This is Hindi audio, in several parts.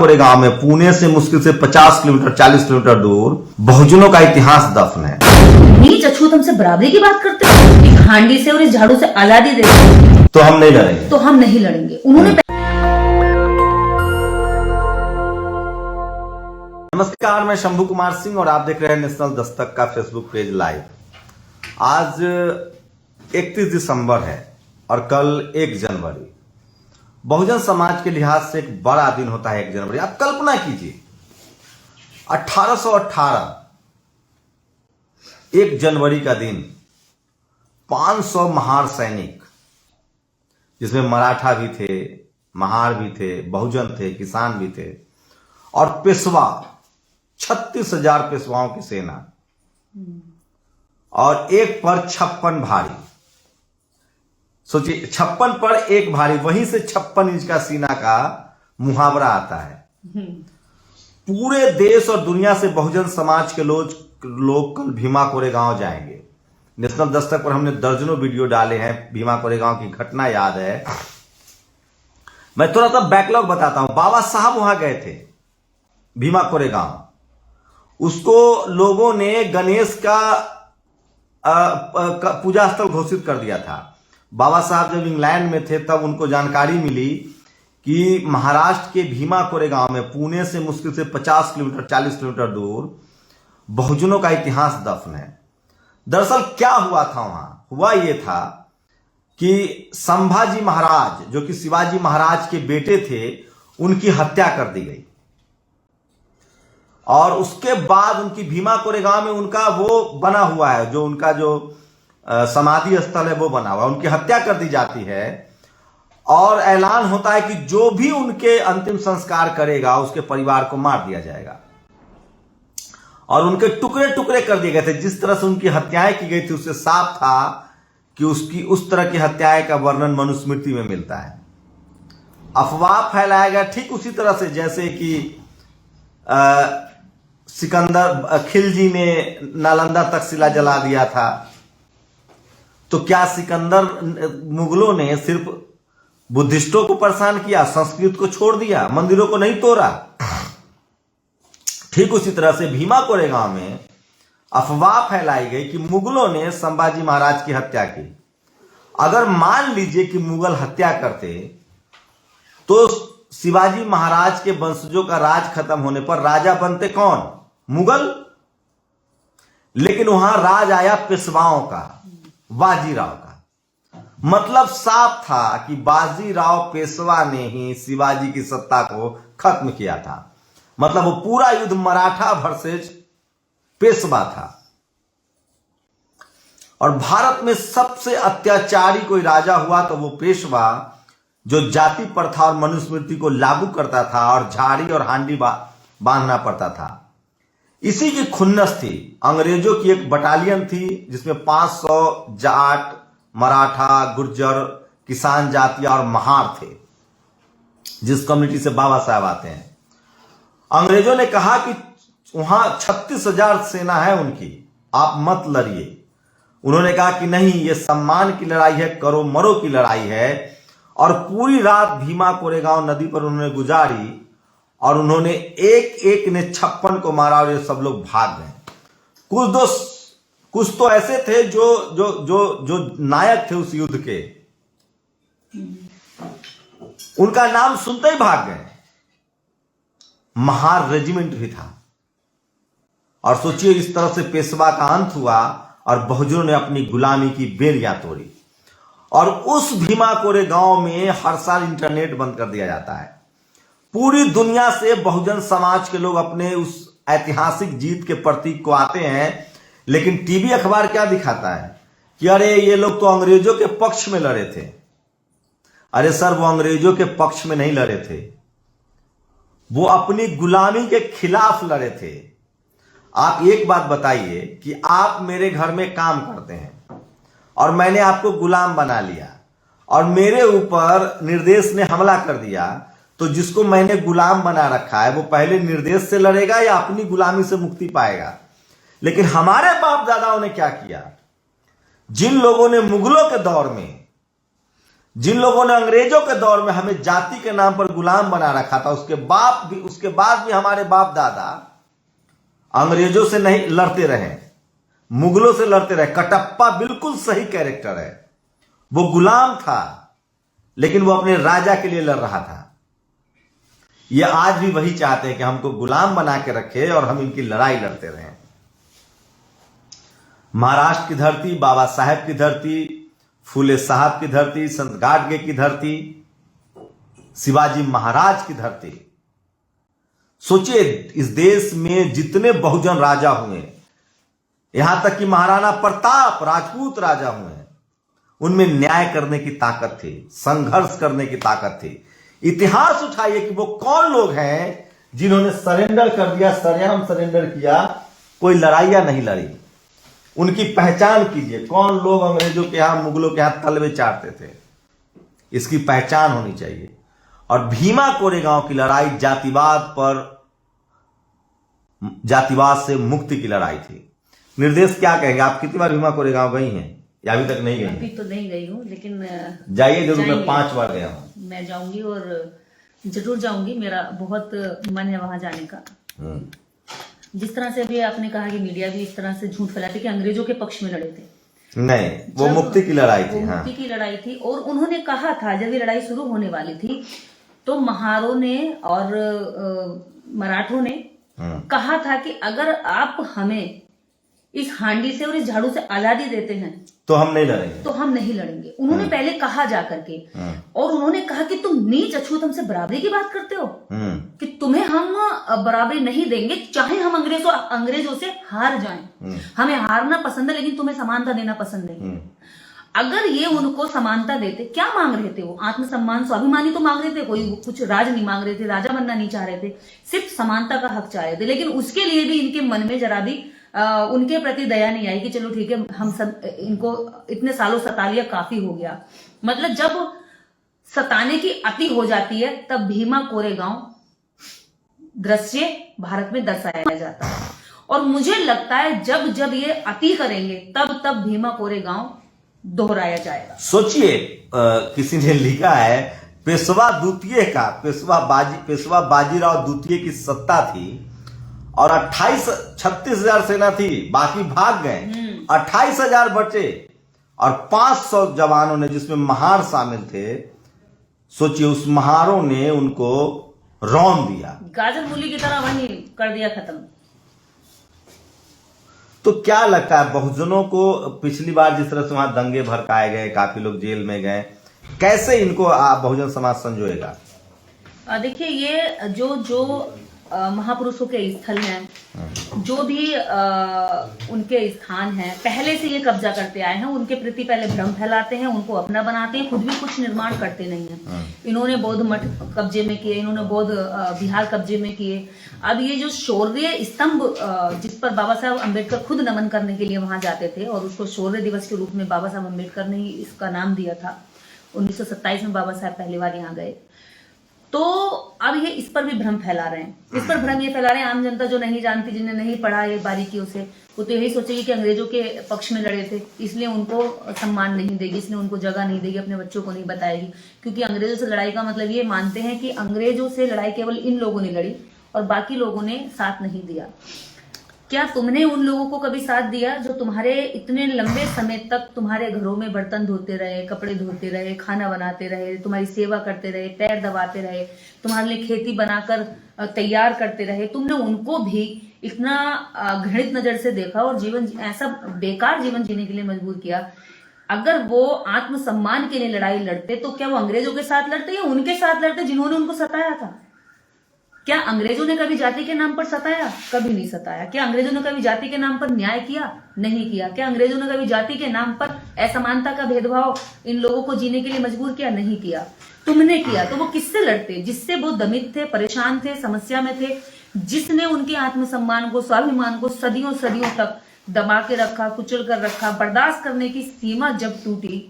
कोरेगांव में पुणे से मुश्किल से 50 किलोमीटर 40 किलोमीटर दूर बहुजनों का इतिहास दफन है। नीच अछूत हमसे बराबरी की बात करते हो। एक हांडी से और इस झाड़ू से आजादी दे दो तो हम नहीं लड़ेंगे। तो हम नहीं लड़ेंगे। उन्होंने नमस्कार, मैं शंभू कुमार सिंह और आप देख रहे हैं नेशनल दस्तक का फेसबुक पेज लाइव। आज 31 दिसंबर है और कल 1 जनवरी। बहुजन समाज के लिहाज से एक बड़ा दिन होता है 1 जनवरी। आप कल्पना कीजिए 1818 1 जनवरी का दिन 500 महार सैनिक, जिसमें मराठा भी थे, महार भी थे, बहुजन थे, किसान भी थे और पेशवा 36,000 पेशवाओं की सेना और एक पर 56 भारी। सोचिए 56 पर 1 भारी, वहीं से 56 इंच का सीना का मुहावरा आता है। पूरे देश और दुनिया से बहुजन समाज के लोग कल भीमा कोरेगांव जाएंगे। नेशनल दस्तक पर हमने दर्जनों वीडियो डाले हैं। भीमा कोरेगांव की घटना याद है। मैं थोड़ा सा बैकलॉग बताता हूं। बाबा साहब वहां गए थे भीमा कोरेगांव। उसको लोगों ने गणेश का पूजा स्थल घोषित कर दिया था। बाबा साहब जब इंग्लैंड में थे तब उनको जानकारी मिली कि महाराष्ट्र के भीमा कोरेगांव में पुणे से मुश्किल से 50 किलोमीटर 40 किलोमीटर दूर बहुजनों का इतिहास दफन है। दरअसल क्या हुआ था वहां? हुआ यह था कि संभाजी महाराज, जो कि शिवाजी महाराज के बेटे थे, उनकी हत्या कर दी गई और उसके बाद उनकी भीमा कोरेगांव में उनका वो बना हुआ है, जो उनका जो समाधि स्थल है वो बना हुआ। उनकी हत्या कर दी जाती है और ऐलान होता है कि जो भी उनके अंतिम संस्कार करेगा उसके परिवार को मार दिया जाएगा और उनके टुकड़े टुकड़े कर दिए गए थे। जिस तरह से उनकी हत्याएं की गई थी उससे साफ था कि उसकी उस तरह की हत्याएं का वर्णन मनुस्मृति में मिलता है। अफवाह फैलाया गया ठीक उसी तरह से जैसे कि सिकंदर खिलजी ने नालंदा तक्षशिला जला दिया था। तो क्या सिकंदर मुगलों ने सिर्फ बुद्धिस्टों को परेशान किया, संस्कृत को छोड़ दिया, मंदिरों को नहीं तोड़ा? ठीक उसी तरह से भीमा कोरेगांव में अफवाह फैलाई गई कि मुगलों ने संभाजी महाराज की हत्या की। अगर मान लीजिए कि मुगल हत्या करते तो शिवाजी महाराज के वंशजों का राज खत्म होने पर राजा बनते कौन? मुगल। लेकिन वहां राज आया पेशवाओं का, बाजीराव का। मतलब साफ था कि बाजीराव पेशवा ने ही शिवाजी की सत्ता को खत्म किया था। मतलब वो पूरा युद्ध मराठा वर्सेस पेशवा था। और भारत में सबसे अत्याचारी कोई राजा हुआ तो वो पेशवा, जो जाति प्रथा और मनुस्मृति को लागू करता था और झाड़ी और हांडी बांधना पड़ता था। इसी की खुन्नस थी। अंग्रेजों की एक बटालियन थी जिसमें 500 जाट, मराठा, गुर्जर, किसान जातियां और महार थे, जिस कम्युनिटी से बाबा साहब आते हैं। अंग्रेजों ने कहा कि वहां 36,000 सेना है उनकी, आप मत लड़िए। उन्होंने कहा कि नहीं, ये सम्मान की लड़ाई है, करो मरो की लड़ाई है। और पूरी रात भीमा कोरेगांव नदी पर उन्होंने गुजारी और उन्होंने एक एक ने 56 को मारा और ये सब लोग भाग गए। कुछ तो ऐसे थे जो जो जो जो नायक थे उस युद्ध के, उनका नाम सुनते ही भाग गए। महार रेजिमेंट भी था। और सोचिए इस तरह से पेशवा का अंत हुआ और बहुजनों ने अपनी गुलामी की बेड़ियां तोड़ी। और उस भीमा कोरेगांव में हर साल इंटरनेट बंद कर दिया जाता है। पूरी दुनिया से बहुजन समाज के लोग अपने उस ऐतिहासिक जीत के प्रतीक को आते हैं, लेकिन टीवी अखबार क्या दिखाता है कि अरे ये लोग तो अंग्रेजों के पक्ष में लड़े थे। अरे सर, वो अंग्रेजों के पक्ष में नहीं लड़े थे, वो अपनी गुलामी के खिलाफ लड़े थे। आप एक बात बताइए कि आप मेरे घर में काम करते हैं और मैंने आपको गुलाम बना लिया और मेरे ऊपर निर्देश ने हमला कर दिया, तो जिसको मैंने गुलाम बना रखा है वो पहले निर्देश से लड़ेगा या अपनी गुलामी से मुक्ति पाएगा? लेकिन हमारे बाप दादाओं ने क्या किया? जिन लोगों ने मुगलों के दौर में जिन लोगों ने अंग्रेजों के दौर में हमें जाति के नाम पर गुलाम बना रखा था, उसके बाद भी हमारे बाप दादा अंग्रेजों से नहीं लड़ते रहे, मुगलों से लड़ते रहे। कटप्पा बिल्कुल सही कैरेक्टर है। वो गुलाम था लेकिन वो अपने राजा के लिए लड़ रहा था। ये आज भी वही चाहते हैं कि हमको गुलाम बना के रखे और हम इनकी लड़ाई लड़ते रहें। महाराष्ट्र की धरती, बाबा साहेब की धरती, फूले साहब की धरती, संत गाडगे की धरती, शिवाजी महाराज की धरती। सोचिए, इस देश में जितने बहुजन राजा हुए, यहां तक कि महाराणा प्रताप राजपूत राजा हुए, उनमें न्याय करने की ताकत थी, संघर्ष करने की ताकत थी। इतिहास उठाइए कि वो कौन लोग हैं जिन्होंने सरेंडर कर दिया, सरेआम सरेंडर किया, कोई लड़ाइयां नहीं लड़ी। उनकी पहचान कीजिए, कौन लोग अंग्रेजों के यहां, मुगलों के यहां तलवे चाटते थे, इसकी पहचान होनी चाहिए। और भीमा कोरेगांव की लड़ाई जातिवाद से मुक्ति की लड़ाई थी। निर्देश क्या कहेंगे? आप कितनी बार भीमा कोरेगांव गई हैं या अभी तक नहीं गई? अभी तो नहीं गई हूँ, लेकिन जाइए जरूर। मैं 5 बार गया हूँ। मैं जाऊंगी और जरूर जाऊंगी, मेरा बहुत मन है वहां जाने का। जिस तरह से अभी आपने कहा कि मीडिया भी इस तरह से झूठ फैलाते कि अंग्रेजों के पक्ष में लड़े थे, नहीं, वो मुक्ति की लड़ाई थी। हाँ, मुक्ति की लड़ाई थी। और उन्होंने कहा था, जब ये लड़ाई शुरू होने वाली थी तो महारों ने और मराठों ने कहा था कि अगर आप हमें इस हांडी से और इस झाड़ू से आजादी देते हैं तो हम नहीं लड़ेंगे, तो हम नहीं लड़ेंगे। उन्होंने पहले कहा जाकर के, और उन्होंने कहा कि तुम नीच अछूत हमसे बराबरी की बात करते हो, कि तुम्हें हम बराबरी नहीं देंगे, चाहे हम अंग्रेजों से हार जाएं। हमें हारना पसंद है लेकिन तुम्हें समानता देना पसंद नहीं। अगर ये उनको समानता देते, क्या मांग रहे थे वो? आत्मसम्मान, स्वाभिमानी तो मांग रहे थे, कोई कुछ राज नहीं मांग रहे थे, राजा बनना नहीं चाह रहे थे, सिर्फ समानता का हक चाह रहे थे। लेकिन उसके लिए भी इनके मन में जरा भी उनके प्रति दया नहीं आई कि चलो ठीक है, हम सब इनको इतने सालों सता लिया, काफी हो गया। मतलब जब सताने की अति हो जाती है तब भीमा कोरेगांव दृश्य भारत में दर्शाया जाता है। और मुझे लगता है जब जब ये अति करेंगे तब तब भीमा कोरेगांव दोहराया जाएगा। सोचिए, किसी ने लिखा है पेशवा द्वितीय का, पेशवा बाजीराव द्वितीय की सत्ता थी और 36,000 सेना थी, बाकी भाग गए, 28,000 बचे और 500 जवानों ने, जिसमें महार शामिल थे, सोचिए उस महारों ने उनको रौंद दिया, गाजर मूली की तरह वहीं कर दिया खत्म। तो क्या लगता है बहुजनों को, पिछली बार जिस तरह से वहां दंगे भड़काए गए, काफी लोग जेल में गए, कैसे इनको बहुजन समाज संजोएगा? देखिए, ये जो महापुरुषों के स्थल हैं, जो भी उनके स्थान हैं, पहले से ये कब्जा करते आए हैं, उनके प्रति पहले भ्रम फैलाते हैं, उनको अपना बनाते हैं, खुद भी कुछ निर्माण करते नहीं हैं। इन्होंने बौद्ध मठ कब्जे में किए, इन्होंने बौद्ध विहार कब्जे में किए। अब ये जो शौर्य स्तंभ, जिस पर बाबा साहब अम्बेडकर खुद नमन करने के लिए वहां जाते थे, और उसको शौर्य दिवस के रूप में बाबा साहब अम्बेडकर ने ही इसका नाम दिया था। 1927 में बाबा साहब पहली बार यहाँ गए। तो अब ये इस पर भी भ्रम फैला रहे हैं। इस पर भ्रम ये फैला रहे हैं, आम जनता जो नहीं जानती, जिन्हें नहीं पढ़ा ये बारीकियों से, वो तो यही सोचेगी कि अंग्रेजों के पक्ष में लड़े थे, इसलिए उनको सम्मान नहीं देगी, इसलिए उनको जगह नहीं देगी, अपने बच्चों को नहीं बताएगी। क्योंकि अंग्रेजों से लड़ाई का मतलब ये मानते हैं कि अंग्रेजों से लड़ाई केवल इन लोगों ने लड़ी और बाकी लोगों ने साथ नहीं दिया। क्या तुमने उन लोगों को कभी साथ दिया जो तुम्हारे इतने लंबे समय तक तुम्हारे घरों में बर्तन धोते रहे, कपड़े धोते रहे, खाना बनाते रहे, तुम्हारी सेवा करते रहे, पैर दबाते रहे, तुम्हारे लिए खेती बनाकर तैयार करते रहे? तुमने उनको भी इतना घृणित नजर से देखा और जीवन ऐसा बेकार जीवन जीने के लिए मजबूर किया। अगर वो आत्मसम्मान के लिए लड़ाई लड़ते तो क्या वो अंग्रेजों के साथ लड़ते या उनके साथ लड़ते जिन्होंने उनको सताया था? क्या अंग्रेजों ने कभी जाति के नाम पर सताया? कभी नहीं सताया। क्या अंग्रेजों ने कभी जाति के नाम पर न्याय किया? नहीं किया। क्या अंग्रेजों ने कभी जाति के नाम पर असमानता का भेदभाव इन लोगों को जीने के लिए मजबूर किया? नहीं किया। तुमने किया। तो वो किससे लड़ते? जिससे वो दमित थे, परेशान थे, समस्या में थे, जिसने उनके आत्मसम्मान को, स्वाभिमान को सदियों सदियों तक दबा के रखा, कुचल कर रखा। बर्दाश्त करने की सीमा जब टूटी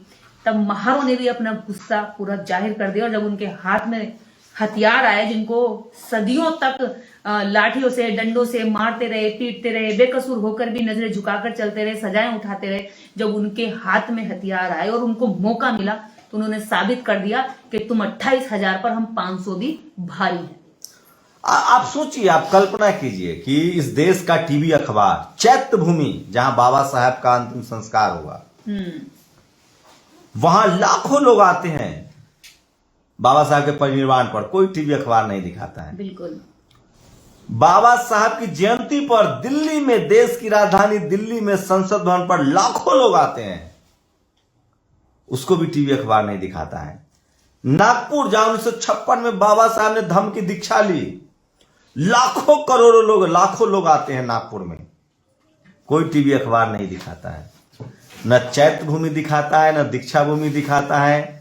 तब महारों ने भी अपना गुस्सा पूरा जाहिर कर दिया। और जब उनके हाथ में हथियार आए, जिनको सदियों तक लाठियों से, डंडों से मारते रहे, पीटते रहे, बेकसूर होकर भी नजरें झुकाकर चलते रहे, सजाएं उठाते रहे, जब उनके हाथ में हथियार आए और उनको मौका मिला तो उन्होंने साबित कर दिया कि तुम 28,000 पर, हम 500 भी भारी हैं। आप सोचिए, आप कल्पना कीजिए कि इस देश का टीवी अखबार चैत्य भूमि, जहां बाबा साहब का अंतिम संस्कार हुआ, वहां लाखों लोग आते हैं बाबा साहब के परिनिर्वाण पर, कोई टीवी अखबार नहीं दिखाता है। बिल्कुल। बाबा साहब की जयंती पर दिल्ली में, देश की राजधानी दिल्ली में संसद भवन पर लाखों लोग आते हैं, उसको भी टीवी अखबार नहीं दिखाता है। नागपुर, जहां 1956 में बाबा साहब ने धम्म की दीक्षा ली, लाखों करोड़ों लोग, लाखों लोग आते हैं नागपुर में, कोई टीवी अखबार नहीं दिखाता है। न चैत्य भूमि दिखाता है, न दीक्षा भूमि दिखाता है,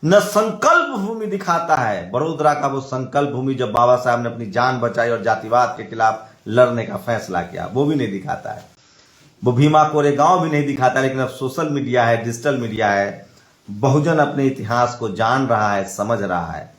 न संकल्प भूमि दिखाता है। बड़ोदरा का वो संकल्प भूमि, जब बाबा साहब ने अपनी जान बचाई और जातिवाद के खिलाफ लड़ने का फैसला किया, वो भी नहीं दिखाता है। वो भीमा कोरेगांव भी नहीं दिखाता। लेकिन अब सोशल मीडिया है, डिजिटल मीडिया है, बहुजन अपने इतिहास को जान रहा है, समझ रहा है।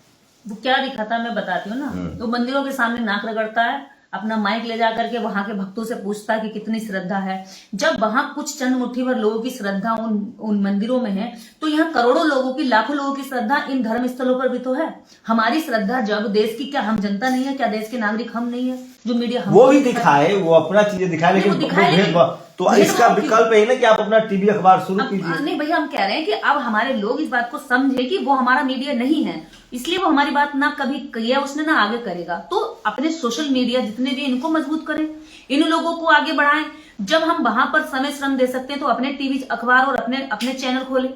वो क्या दिखाता है मैं बताती हूँ ना। तो मंदिरों के सामने नाक रगड़ता है, अपना माइक ले जा करके वहां के भक्तों से पूछता है कि कितनी श्रद्धा है। जब वहां कुछ चंद मुट्ठी भर लोगों की श्रद्धा उन मंदिरों में है, तो यहाँ करोड़ों लोगों की, लाखों लोगों की श्रद्धा इन धर्म स्थलों पर भी तो है। हमारी श्रद्धा जब देश की, क्या हम जनता नहीं है? क्या देश के नागरिक हम नहीं है? जो मीडिया वो भी दिखाए, वो अपना चीजें दिखाए, लेकिन तो इसका विकल्प है ना कि आप अपना टीवी अखबार शुरू कीजिए। नहीं भैया, हम कह रहे हैं कि अब हमारे लोग इस बात को समझे कि वो हमारा मीडिया नहीं है, इसलिए वो हमारी बात ना कभी किया उसने, ना आगे करेगा। तो अपने सोशल मीडिया जितने भी, इनको मजबूत करें, इन लोगों को आगे बढ़ाएं। जब हम वहां पर समय श्रम दे सकते हैं तो अपने टीवी अखबार और अपने चैनल खोलें।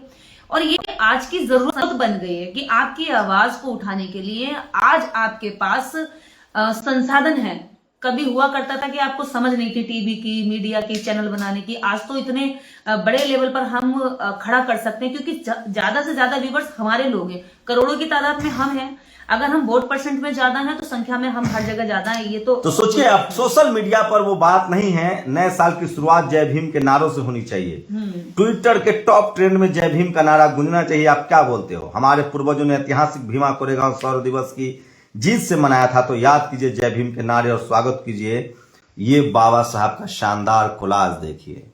और ये आज की जरूरत बन गई है कि आपकी आवाज को उठाने के लिए आज आपके पास संसाधन है। कभी हुआ करता था कि आपको समझ नहीं थी टीवी की, मीडिया की, चैनल बनाने की। आज तो इतने बड़े लेवल पर हम खड़ा कर सकते हैं, क्योंकि ज्यादा से ज्यादा व्यूवर्स हमारे लोग हैं, करोड़ों की तादाद में हम हैं। अगर हम वोट परसेंट में ज्यादा हैं तो संख्या में हम हर जगह ज्यादा है। ये तो सोचिए, अब सोशल मीडिया पर वो बात नहीं है। नए साल की शुरुआत जय भीम के नारों से होनी चाहिए। ट्विटर के टॉप ट्रेंड में जय भीम का नारा गूंजना चाहिए। आप क्या बोलते हो? हमारे पूर्वजों ने ऐतिहासिक भीमा कोरेगांव शौर्य दिवस की जीत से मनाया था, तो याद कीजिए जय भीम के नारे और स्वागत कीजिए ये बाबा साहब का शानदार कोलाज। देखिए,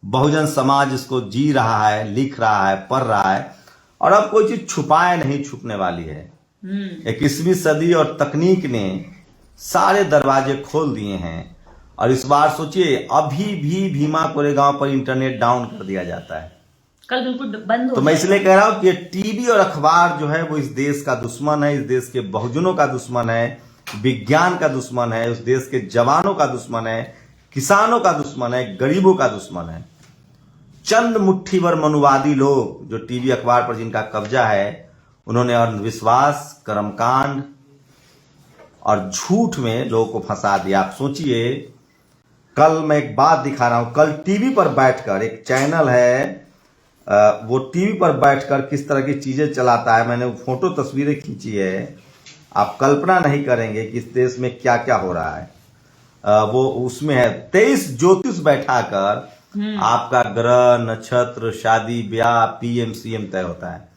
बहुजन समाज इसको जी रहा है, लिख रहा है, पढ़ रहा है, और अब कोई चीज छुपाए नहीं, छुपने वाली है। 21वीं सदी और तकनीक ने सारे दरवाजे खोल दिए हैं। और इस बार सोचिए, अभी भी भीमा कोरेगांव पर इंटरनेट डाउन कर दिया जाता है, कल बिल्कुल बंद हो। तो मैं इसलिए कह रहा हूं कि टीवी और अखबार जो है वो इस देश का दुश्मन है, इस देश के बहुजनों का दुश्मन है, विज्ञान का दुश्मन है, उस देश के जवानों का दुश्मन है, किसानों का दुश्मन है, गरीबों का दुश्मन है। चंद मुट्ठी भर मनुवादी लोग जो टीवी अखबार पर जिनका कब्जा है, उन्होंने अंधविश्वास, कर्मकांड और झूठ में लोगों को फंसा दिया। आप सोचिए, कल मैं एक बात दिखा रहा हूं, कल टीवी पर बैठकर, एक चैनल है वो टीवी पर बैठकर किस तरह की चीजें चलाता है। मैंने फोटो तस्वीरें खींची है, आप कल्पना नहीं करेंगे कि इस देश में क्या क्या हो रहा है। वो उसमें है 23 ज्योतिष बैठाकर आपका ग्रह, नक्षत्र, शादी, ब्याह, पीएम सीएम तय होता है।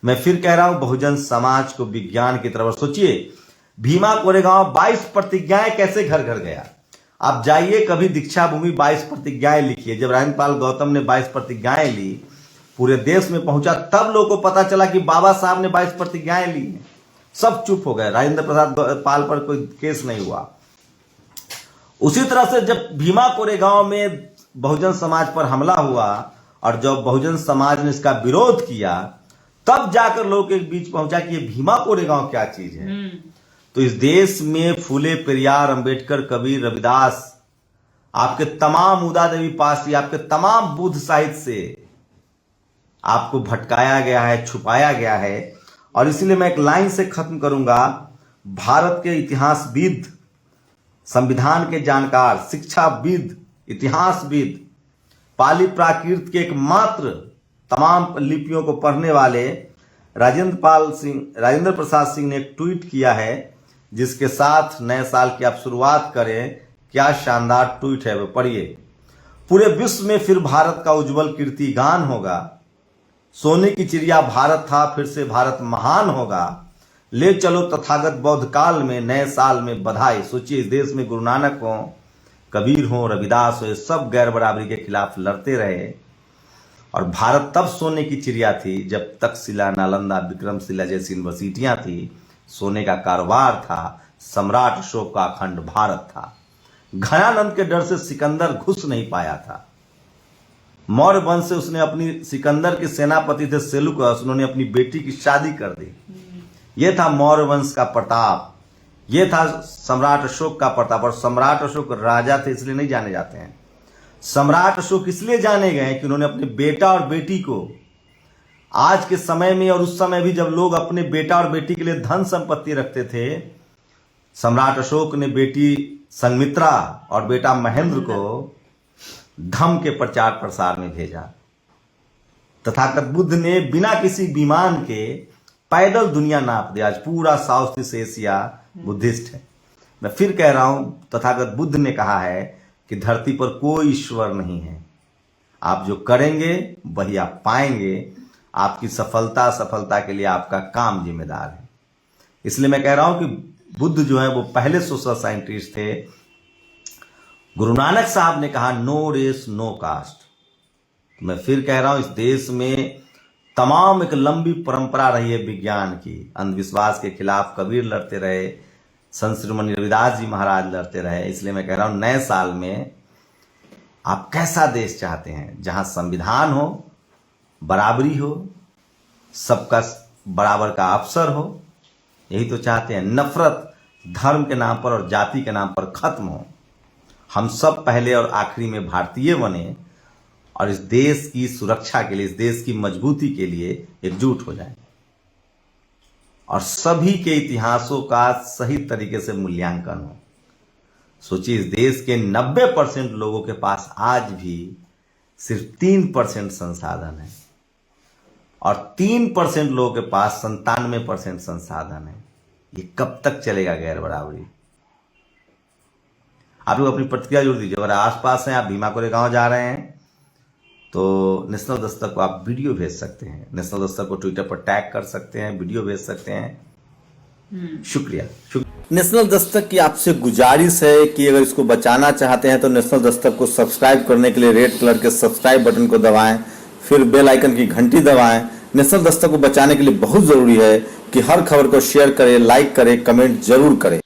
मैं फिर कह रहा हूं, बहुजन समाज को विज्ञान की तरफ। सोचिए, भीमा कोरेगांव 22 प्रतिज्ञाएं कैसे घर घर गया। आप जाइए कभी दीक्षा भूमि, 22 प्रतिज्ञाएं लिखिए। जब राजेंद्र पाल गौतम ने 22 प्रतिज्ञाएं ली, पूरे देश में पहुंचा, तब लोगों को पता चला कि बाबा साहब ने 22 प्रतिज्ञाएं ली हैं। सब चुप हो गए, राजेंद्र प्रसाद पाल पर कोई केस नहीं हुआ। उसी तरह से जब भीमा कोरेगांव में बहुजन समाज पर हमला हुआ और जब बहुजन समाज ने इसका विरोध किया, तब जाकर लोगों के बीच पहुंचा कि ये भीमा कोरेगांव क्या चीज है। तो इस देश में फूले, पेरियार, अंबेडकर, कबीर, रविदास, आपके तमाम उदा देवी पासी, आपके तमाम बुद्ध साहित्य से आपको भटकाया गया है, छुपाया गया है। और इसलिए मैं एक लाइन से खत्म करूंगा। भारत के इतिहासविद, संविधान के जानकार, शिक्षाविद, इतिहासविद, पाली प्राकृत के एकमात्र तमाम लिपियों को पढ़ने वाले राजेंद्र प्रसाद सिंह ने एक ट्वीट किया है, जिसके साथ नए साल की आप शुरुआत करें। क्या शानदार ट्वीट है, वो पढ़िए। पूरे विश्व में फिर भारत का उज्जवल कीर्ति गान होगा। सोने की चिड़िया भारत था, फिर से भारत महान होगा। ले चलो तथागत बौद्ध काल में, नए साल में बधाई। सोचिए, इस देश में गुरु नानक हो, कबीर हो, रविदास हो, ये सब गैर बराबरी के खिलाफ लड़ते रहे और भारत तब सोने की चिड़िया थी जब तक्षशिला, नालंदा, विक्रमशिला जैसी यूनिवर्सिटियां थी, सोने का कारोबार था, सम्राट अशोक का अखंड भारत था। घनानंद के डर से सिकंदर घुस नहीं पाया था। मौर्य वंश से उसने अपनी, सिकंदर के सेनापति थे सेलुकस, उन्होंने अपनी बेटी की शादी कर दी। यह था मौर्य वंश का प्रताप, यह था सम्राट अशोक का प्रताप। और सम्राट अशोक राजा थे इसलिए नहीं जाने जाते हैं। सम्राट अशोक इसलिए जाने गए कि उन्होंने अपने बेटा और बेटी को, आज के समय में और उस समय भी जब लोग अपने बेटा और बेटी के लिए धन संपत्ति रखते थे, सम्राट अशोक ने बेटी संघमित्रा और बेटा महेंद्र को धम्म के प्रचार प्रसार में भेजा। तथागत बुद्ध ने बिना किसी विमान के पैदल दुनिया नाप दिया। आज पूरा साउथ ईस्ट एशिया बुद्धिस्ट है। मैं फिर कह रहा हूं, तथागत बुद्ध ने कहा है कि धरती पर कोई ईश्वर नहीं है, आप जो करेंगे वही आप पाएंगे। आपकी सफलता के लिए आपका काम जिम्मेदार है। इसलिए मैं कह रहा हूं कि बुद्ध जो है वो पहले सोशल साइंटिस्ट थे। गुरु नानक साहब ने कहा नो रेस नो कास्ट। मैं फिर कह रहा हूं, इस देश में तमाम एक लंबी परंपरा रही है विज्ञान की। अंधविश्वास के खिलाफ कबीर लड़ते रहे, संत श्रीमन रविदास जी महाराज लड़ते रहे। इसलिए मैं कह रहा हूं, नए साल में आप कैसा देश चाहते हैं, जहां संविधान हो, बराबरी हो, सबका बराबर का अवसर हो, यही तो चाहते हैं। नफरत धर्म के नाम पर और जाति के नाम पर खत्म हो। हम सब पहले और आखिरी में भारतीय बने और इस देश की सुरक्षा के लिए, इस देश की मजबूती के लिए एकजुट हो जाएं और सभी के इतिहासों का सही तरीके से मूल्यांकन हो। सोचिए, इस देश के 90% लोगों के पास आज भी सिर्फ 3% संसाधन है और 3% लोगों के पास 97% संसाधन है। ये कब तक चलेगा गैर बराबरी? आप लोग अपनी प्रतिक्रिया जरूर दीजिए। अगर आसपास हैं, आप भीमा कोरेगांव जा रहे हैं, तो नेशनल दस्तक को आप वीडियो भेज सकते हैं। नेशनल दस्तक को ट्विटर पर टैग कर सकते हैं, वीडियो भेज सकते हैं। शुक्रिया। नेशनल दस्तक की आपसे गुजारिश है कि अगर इसको बचाना चाहते हैं तो नेशनल दस्तक को सब्सक्राइब करने के लिए रेड कलर के सब्सक्राइब बटन को दबाएं, फिर बेल आइकन की घंटी दबाएं। नेशनल दस्तक को बचाने के लिए बहुत जरूरी है कि हर खबर को शेयर करें, लाइक करें, कमेंट जरूर करें।